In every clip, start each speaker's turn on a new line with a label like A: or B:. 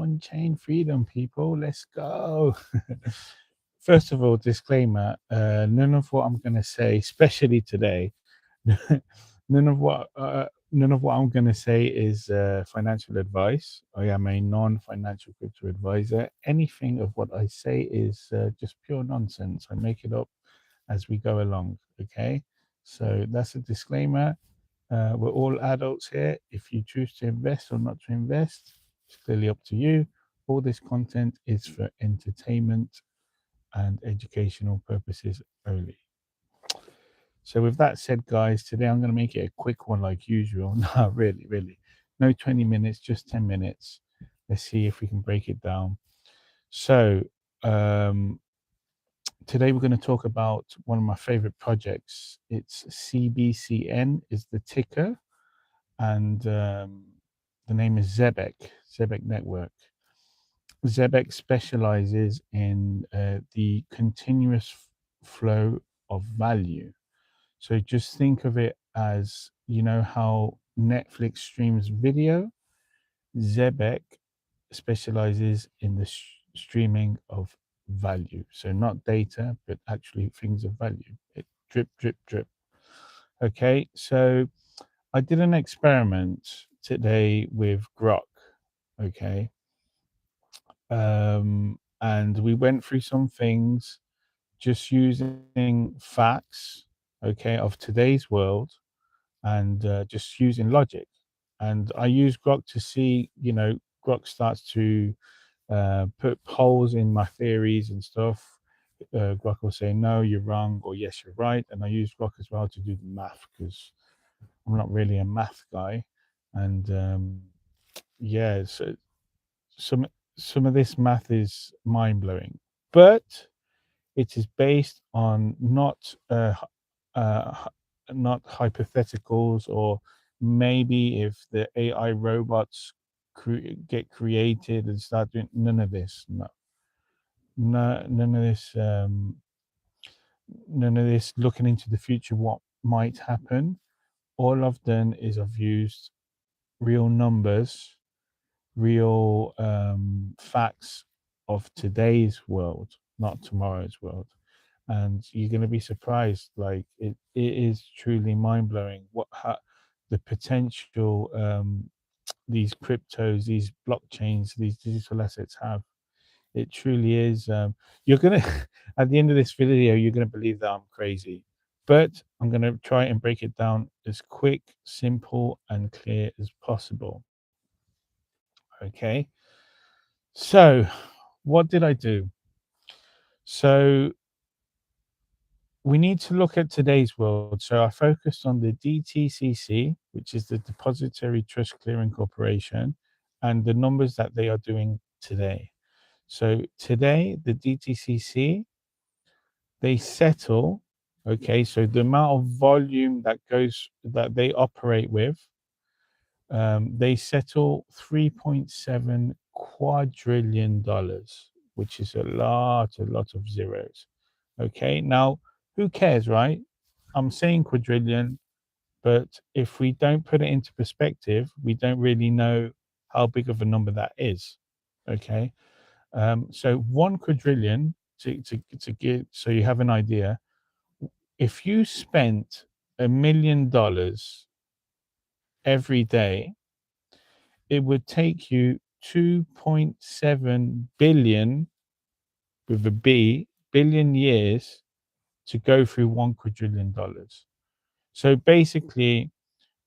A: on-chain freedom, people. Let's go. First of all, disclaimer, none of what I'm going to say, especially today, none of what I'm going to say is financial advice. I am a non-financial crypto advisor. Anything of what I say is just pure nonsense. I make it up as we go along. Okay, so that's a disclaimer. We're all adults here. If you choose to invest or not to invest, it's clearly up to you. All this content is for entertainment and educational purposes only. So with that said, guys, today I'm going to make it a quick one like usual. No, really. No 20 minutes, just 10 minutes. Let's see if we can break it down. So today we're going to talk about one of my favorite projects. It's CBCN is the ticker, and the name is ZEBEC Network. ZEBEC specializes in the continuous flow of value. So just think of it as, you know, how Netflix streams video. ZEBEC specializes in the streaming of value. So not data, but actually things of value. It drip. Okay, so I did an experiment today with Grok. Okay, and we went through some things just using facts, okay, of today's world, and just using logic. And I use Grok to see, you know, Grok starts to put holes in my theories and stuff. Grok will say, no, you're wrong, or yes, you're right. And I use Grok as well to do the math, because I'm not really a math guy. And yeah, so some of this math is mind blowing, but it is based on uh, not hypotheticals, or maybe if the AI robots get created and start doing none of this. None of this. None of this looking into the future, what might happen. All I've done is I've used real numbers, real facts of today's world, not tomorrow's world. And you're going to be surprised. Like it is truly mind-blowing the potential these cryptos, these blockchains, these digital assets have. It truly is. You're gonna at the end of this video, you're gonna believe that I'm crazy, but I'm gonna try and break it down as quick, simple, and clear as possible. Okay, so what did I do? So we need to look at today's world. So I focused on the DTCC, which is the Depository Trust Clearing Corporation, and the numbers that they are doing today. So today, the DTCC, they settle, okay, so the amount of volume that they operate with, they settle $3.7 quadrillion, which is a lot of zeros. Okay, now who cares, right? I'm saying quadrillion, but if we don't put it into perspective, we don't really know how big of a number that is. Okay, so 1 quadrillion, to get, so you have an idea, if you spent $1 million every day, it would take you 2.7 billion, with a B, billion years to go through $1 quadrillion. So basically,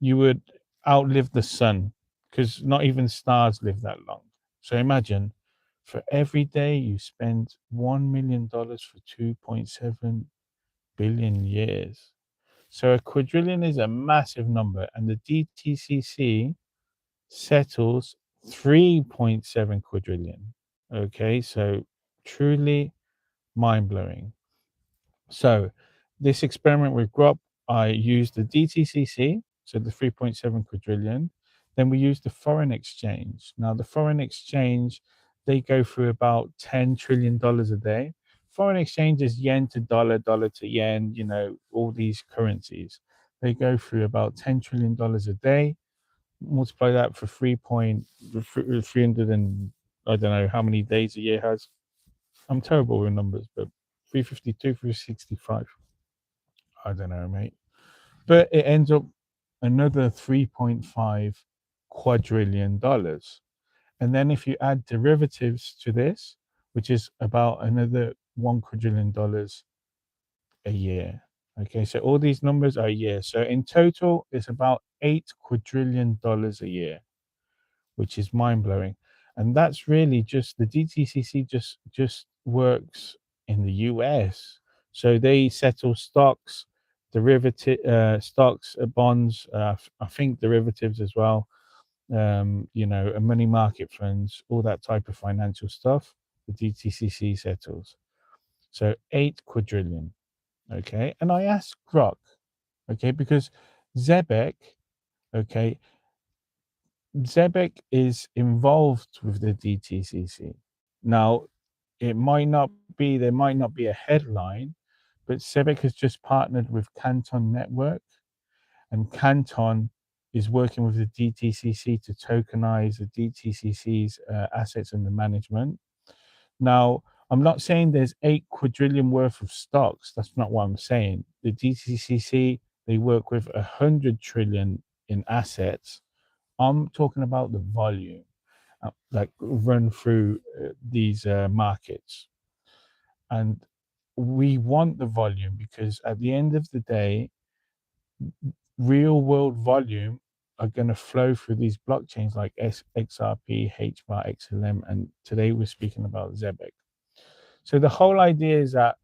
A: you would outlive the sun, because not even stars live that long. So imagine, for every day you spend $1 million for 2.7 billion years. So a quadrillion is a massive number, and the DTCC settles 3.7 quadrillion. Okay, so truly mind-blowing. So this experiment with Grok, I used the DTCC, so the 3.7 quadrillion. Then we used the foreign exchange. Now the foreign exchange, they go through about $10 trillion a day. Foreign exchange is yen to dollar, dollar to yen, you know, all these currencies. They go through about $10 trillion a day. Multiply that for 300 and I don't know how many days a year has. I'm terrible with numbers, but 352, 365. I don't know, mate. But it ends up another 3.5 quadrillion dollars. And then if you add derivatives to this, which is about another $1 quadrillion a year. Okay, so all these numbers are a year. So in total, it's about $8 quadrillion a year, which is mind blowing. And that's really just the DTCC just works in the US. So they settle stocks, stocks, bonds, I think derivatives as well. Money market funds, all that type of financial stuff. The DTCC settles. So 8 quadrillion. Okay, and I asked Grok, okay, because ZEBEC, okay, ZEBEC is involved with the DTCC. Now, there might not be a headline, but ZEBEC has just partnered with Canton Network, and Canton is working with the DTCC to tokenize the DTCC's assets under management. Now, I'm not saying there's 8 quadrillion worth of stocks. That's not what I'm saying. The DTCC, they work with 100 trillion in assets. I'm talking about the volume, like run through these markets. And we want the volume because at the end of the day, real world volume are going to flow through these blockchains like XRP, HBAR, XLM, and today we're speaking about ZEBEC. So the whole idea is that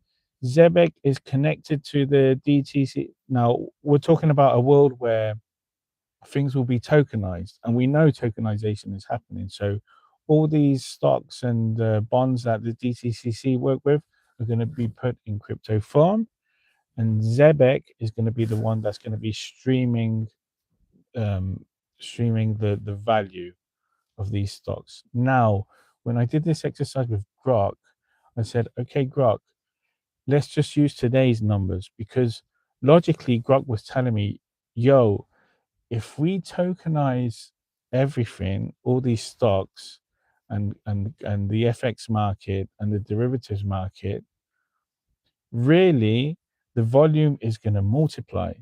A: ZEBEC is connected to the DTC. Now, we're talking about a world where things will be tokenized, and we know tokenization is happening. So all these stocks and bonds that the DTCC work with are going to be put in crypto form, and ZEBEC is going to be the one that's going to be streaming the value of these stocks. Now, when I did this exercise with Grok, I said, okay, Grok, let's just use today's numbers, because logically Grok was telling me, yo, if we tokenize everything, all these stocks and the FX market and the derivatives market, really the volume is going to multiply,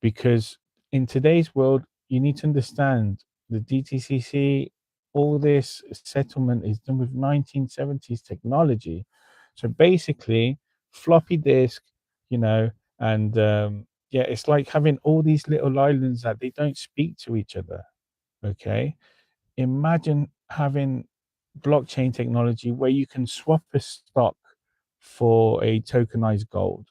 A: because in today's world, you need to understand the DTCC, all this settlement is done with 1970s technology. So basically, floppy disk, and it's like having all these little islands that they don't speak to each other. Okay. Imagine having blockchain technology where you can swap a stock for a tokenized gold.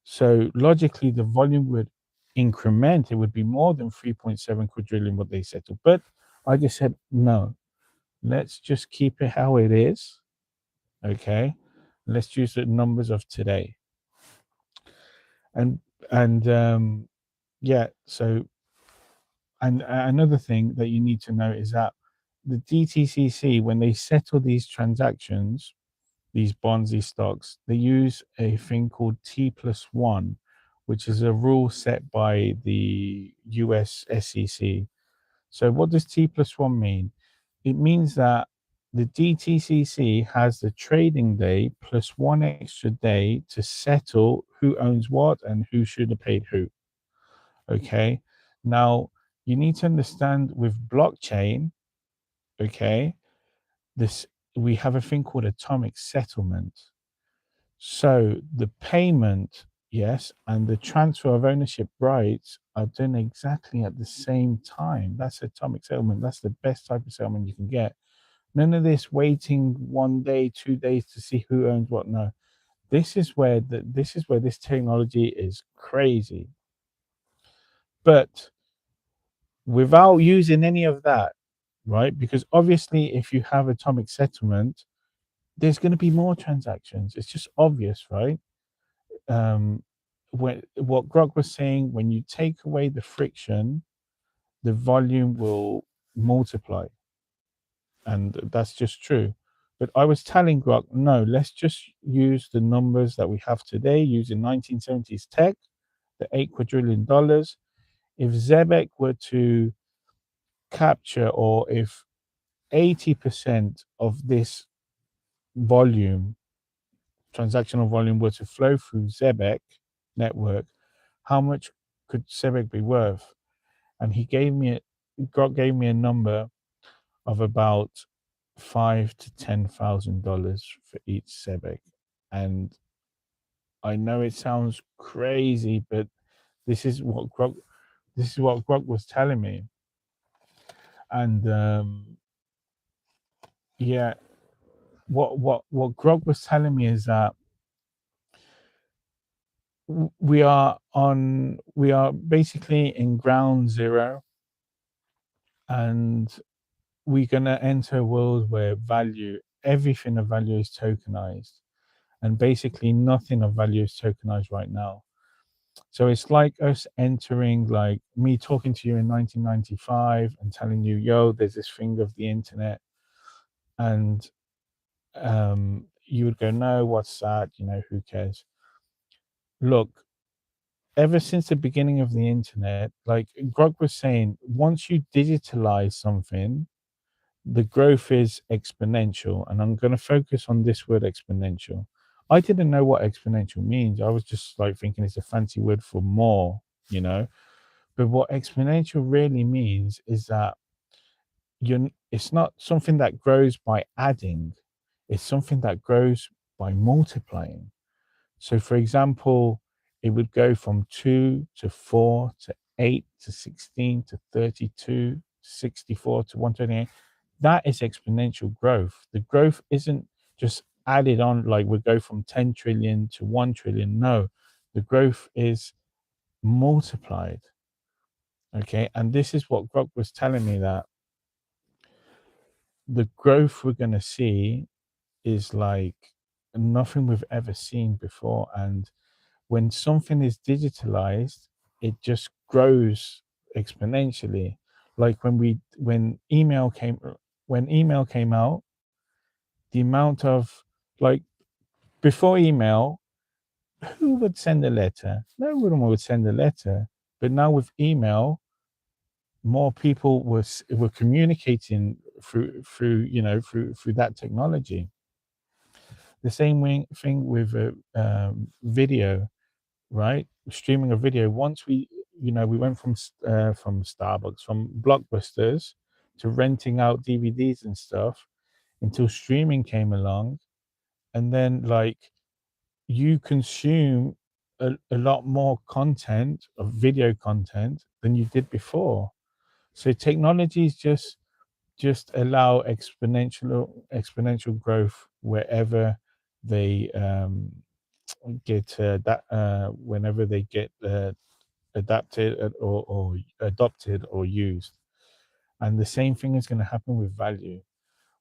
A: So logically, the volume would increment. It would be more than 3.7 quadrillion what they settled. But I just said, no, let's just keep it how it is. Okay. Let's use the numbers of today. And so another thing that you need to know is that the DTCC, when they settle these transactions, these bonds, these stocks, they use a thing called T+1, which is a rule set by the US SEC. So what does T+1 mean? It means that the DTCC has the trading day plus one extra day to settle who owns what and who should have paid who. Okay. Now, you need to understand with blockchain, okay, we have a thing called atomic settlement. So the payment, yes, and the transfer of ownership rights are done exactly at the same time. That's atomic settlement. That's the best type of settlement you can get. None of this waiting 1 day, 2 days to see who owns what. No, this is where this technology is crazy. But without using any of that, right? Because obviously, if you have atomic settlement, there's going to be more transactions. It's just obvious, right? What Grok was saying, when you take away the friction, the volume will multiply, and that's just true. But I was telling Grok, no, let's just use the numbers that we have today using 1970s tech, the $8 quadrillion. If ZEBEC were to capture, or if 80% of this volume, transactional volume, were to flow through ZEBEC network, how much could ZEBEC be worth? And Grok gave me a number of about $5,000 to $10,000 for each ZEBEC. And I know it sounds crazy, but this is what Grok was telling me. And yeah, what Grok was telling me is that we are basically in ground zero, and we're going to enter a world where everything of value is tokenized, and basically nothing of value is tokenized right now. So it's like us entering, like me talking to you in 1995 and telling you, yo, there's this thing of the internet, and you would go, no, what's that? Who cares? Look, ever since the beginning of the internet, like Grog was saying, once you digitalize something, the growth is exponential. And I'm going to focus on this word exponential. I didn't know what exponential means. I was just like thinking it's a fancy word for more, But what exponential really means is that it's not something that grows by adding, it's something that grows by multiplying. So, for example, it would go from 2 to 4 to 8 to 16 to 32, 64 to 128. That is exponential growth. The growth isn't just added on, like we go from 10 trillion to 1 trillion. No, the growth is multiplied. Okay. And this is what Grok was telling me, that the growth we're going to see is like nothing we've ever seen before. And when something is digitalized, it just grows exponentially. Like when email came out, the amount of, like, before email, who would send a letter? No one would send a letter. But now with email, more people were communicating through that technology. The same thing with video, right? Streaming a video. Once we went from Starbucks, from Blockbusters, to renting out DVDs and stuff, until streaming came along, and then like you consume a lot more content of video content than you did before. So technologies just allow exponential growth wherever they get whenever they get adapted or adopted or used. And the same thing is going to happen with value.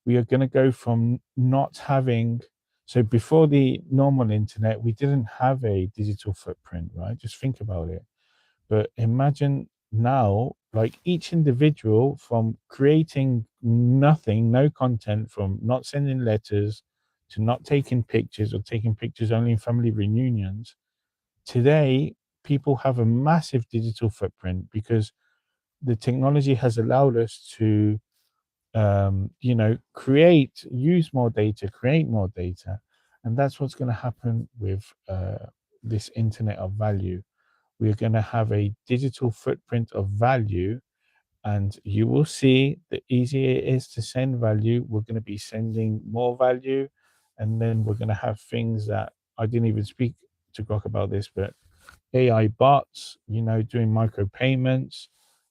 A: We are going to go from not having, so before the normal internet, we didn't have a digital footprint, right? Just think about it. But imagine now, like each individual, from creating nothing, no content, from not sending letters to not taking pictures, or taking pictures only in family reunions. Today, people have a massive digital footprint because the technology has allowed us to, use more data, create more data. And that's what's going to happen with this internet of value. We're going to have a digital footprint of value, and you will see the easier it is to send value, we're going to be sending more value. And then we're going to have things that I didn't even speak to Grok about this, but AI bots, doing micropayments.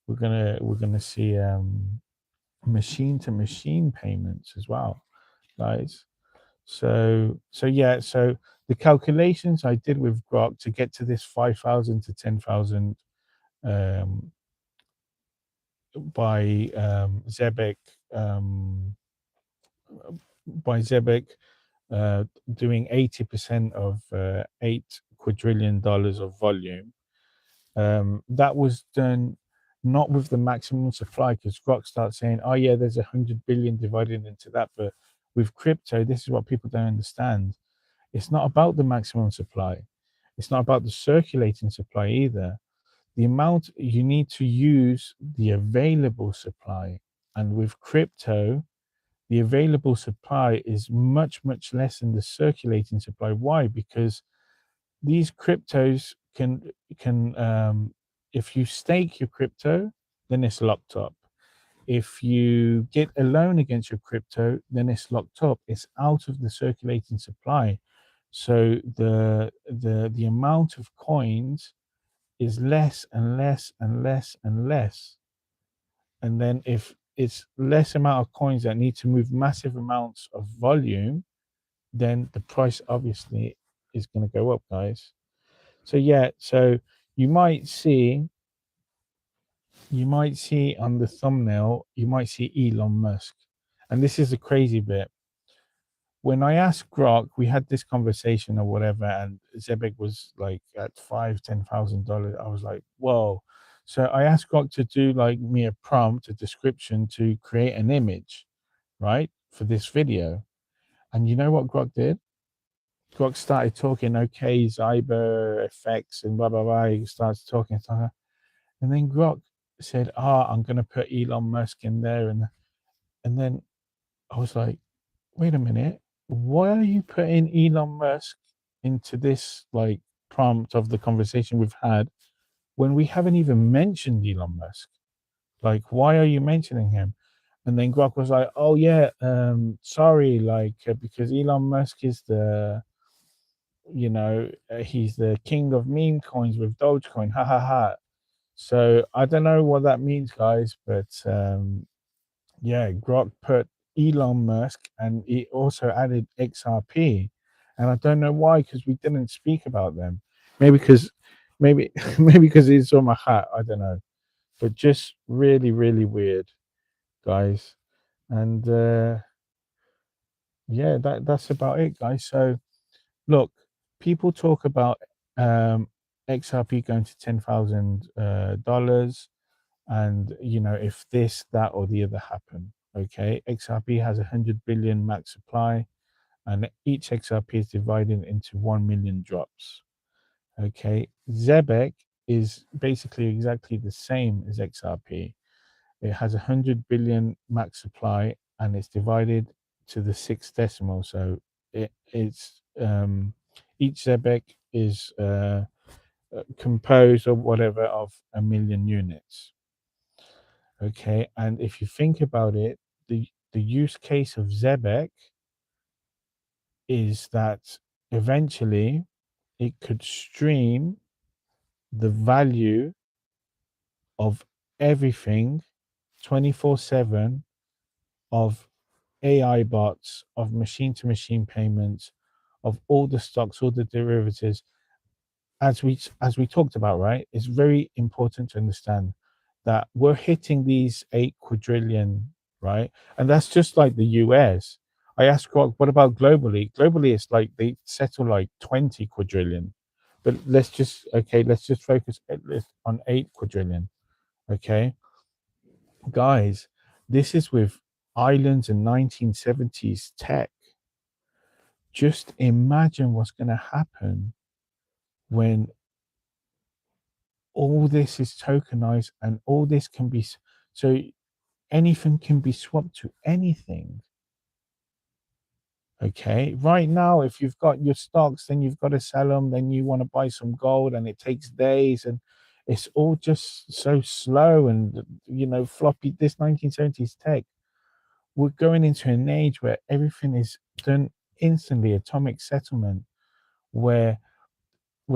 A: We're gonna see machine to machine payments as well, guys. So yeah, so the calculations I did with Grok to get to this 5,000 to 10,000 by ZEBEC, doing 80% of $8 quadrillion of volume. That was done not with the maximum supply, because Grok starts saying, oh yeah, there's 100 billion divided into that. But with crypto, this is what people don't understand. It's not about the maximum supply. It's not about the circulating supply either. The amount you need to use the available supply. And with crypto, the available supply is much, much less than the circulating supply. Why? Because these cryptos can if you stake your crypto, then it's locked up. If you get a loan against your crypto, then it's locked up. It's out of the circulating supply. So the amount of coins is less and less and less and less. And then if it's less amount of coins that need to move massive amounts of volume, then the price obviously is going to go up, guys. So yeah, so you might see on the thumbnail, you might see Elon Musk. And this is the crazy bit. When I asked Grok, we had this conversation or whatever, and ZEBEC was like at $10,000. I was like, whoa. So I asked Grok to do like me a prompt, a description to create an image, right, for this video. And you know what Grok did? Grok started talking, okay, Zyber effects and blah, blah, blah. He starts talking. And then Grok said, I'm going to put Elon Musk in there. And then I was like, wait a minute. Why are you putting Elon Musk into this like prompt of the conversation we've had when we haven't even mentioned Elon Musk? Like, why are you mentioning him? And then Grok was like, oh, yeah, sorry, like, because Elon Musk is he's the king of meme coins with Dogecoin. Ha ha ha. So I don't know what that means, guys, but yeah, Grok put Elon Musk and he also added XRP. And I don't know why, because we didn't speak about them. Maybe because maybe maybe because it's on my hat. I don't know. But just really, really weird, guys. And yeah, that's about it, guys. So look, people talk about XRP going to $10,000, and if this, that, or the other happen. Okay, XRP has 100 billion max supply, and each XRP is divided into 1 million drops. Okay, ZEBEC is basically exactly the same as XRP. It has 100 billion max supply, and it's divided to the 6th decimal. So it's each ZEBEC is composed of whatever of 1 million units. Okay, and if you think about it, the use case of ZEBEC is that eventually it could stream the value of everything 24/7, of AI bots, of machine to machine payments, of all the stocks, all the derivatives. As we talked about, right? It's very important to understand that we're hitting these 8 quadrillion, right? And that's just like the US. I asked Grok, what about globally? Globally, it's like they settle like 20 quadrillion. But let's just focus on 8 quadrillion. Okay, guys, this is with islands and 1970s tech. Just imagine what's going to happen when all this is tokenized and all this can be, so anything can be swapped to anything. Okay, right now, if you've got your stocks, then you've got to sell them, then you want to buy some gold, and it takes days, and it's all just so slow and floppy. This 1970s tech, we're going into an age where everything is done instantly, atomic settlement, where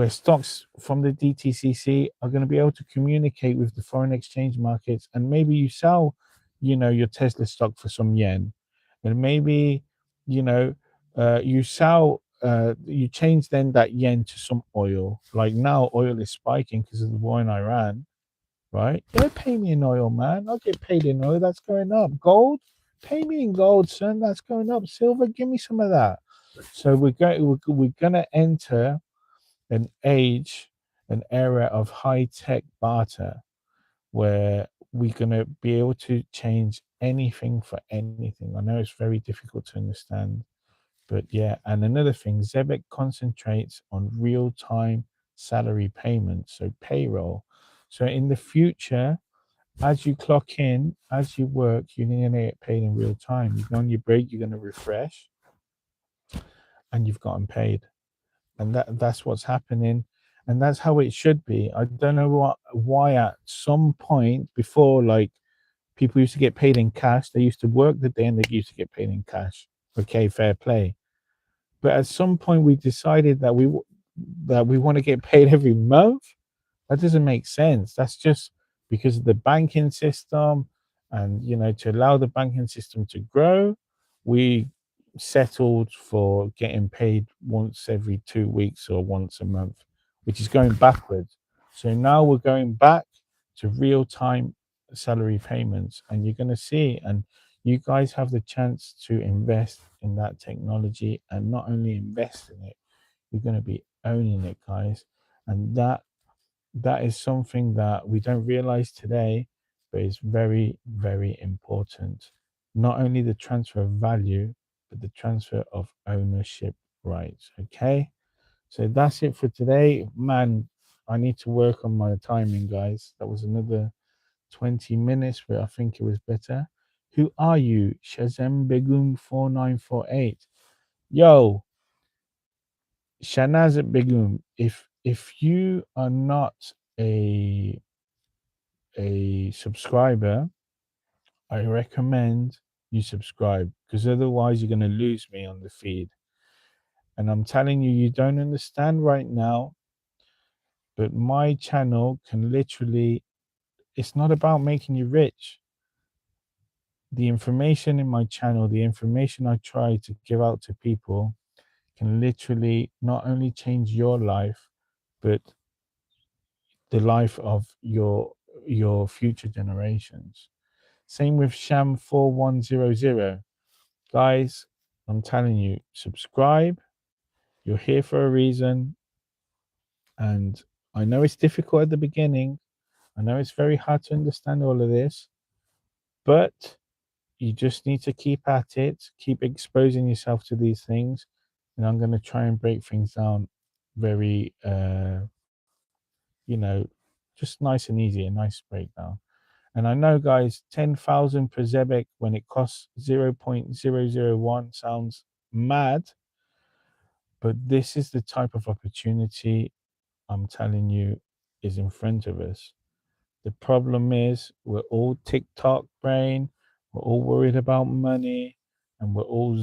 A: stocks from the DTCC are going to be able to communicate with the foreign exchange markets, and maybe you sell, your Tesla stock for some yen, and maybe, you sell, you change then that yen to some oil. Like now, oil is spiking because of the war in Iran, right? Yeah, pay me in oil, man. I'll get paid in oil. That's going up. Gold, pay me in gold, son. That's going up. Silver, give me some of that. So we're gonna enter an age, an era of high tech barter, where we're going to be able to change anything for anything. I know it's very difficult to understand, but yeah. And another thing, ZEBEC concentrates on real time salary payments, so payroll. So in the future, As you clock in, as you work, you're going to get paid in real time. You go on your break, you're going to refresh, and you've gotten paid. And that's what's happening, and that's how it should be. I don't know why at some point before, like, people used to get paid in cash. They used to work the day and they used to get paid in cash. Okay, fair play. But at some point we decided that we want to get paid every month. That doesn't make sense. That's just because of the banking system, and to allow the banking system to grow, we settled for getting paid once every 2 weeks or once a month, which is going backwards. So now we're going back to real time salary payments, and you're going to see, and you guys have the chance to invest in that technology, and not only invest in it, you're going to be owning it, guys. And that is something that we don't realize today, but it's very, very important. Not only the transfer of value, but the transfer of ownership rights. Okay. So that's it for today. Man, I need to work on my timing, guys. That was another 20 minutes, but I think it was better. Who are you? Shazam Begum 4948. Yo, Shanaz Begum, if you are not a subscriber, I recommend you subscribe, because otherwise you're going to lose me on the feed. And I'm telling you, you don't understand right now, but my channel can literally, it's not about making you rich. The information in my channel, the information I try to give out to people, can literally not only change your life, but the life of your future generations. Same with Sham 4100. Guys, I'm telling you, subscribe. You're here for a reason. And I know it's difficult at the beginning. I know it's very hard to understand all of this, but you just need to keep at it, keep exposing yourself to these things. And I'm going to try and break things down very, just nice and easy, a nice breakdown. And I know, guys, 10,000 per ZEBEC when it costs 0.001 sounds mad, but this is the type of opportunity I'm telling you is in front of us. The problem is we're all TikTok brain, we're all worried about money, and we're all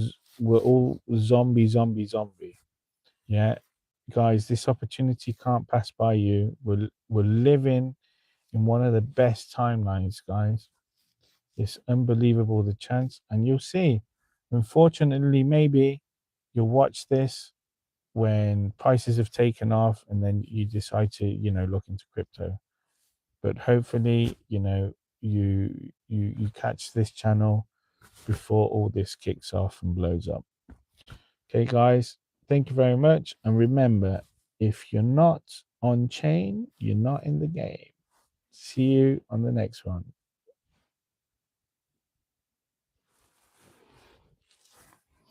A: zombie. Yeah, guys, this opportunity can't pass by you. We're living in one of the best timelines, guys. It's unbelievable, the chance, and you'll see. Unfortunately, maybe you'll watch this when prices have taken off, and then you decide to, look into crypto. But hopefully, you catch this channel before all this kicks off and blows up. Okay, guys, thank you very much. And remember, if you're not on chain, you're not in the game. See you on the next one.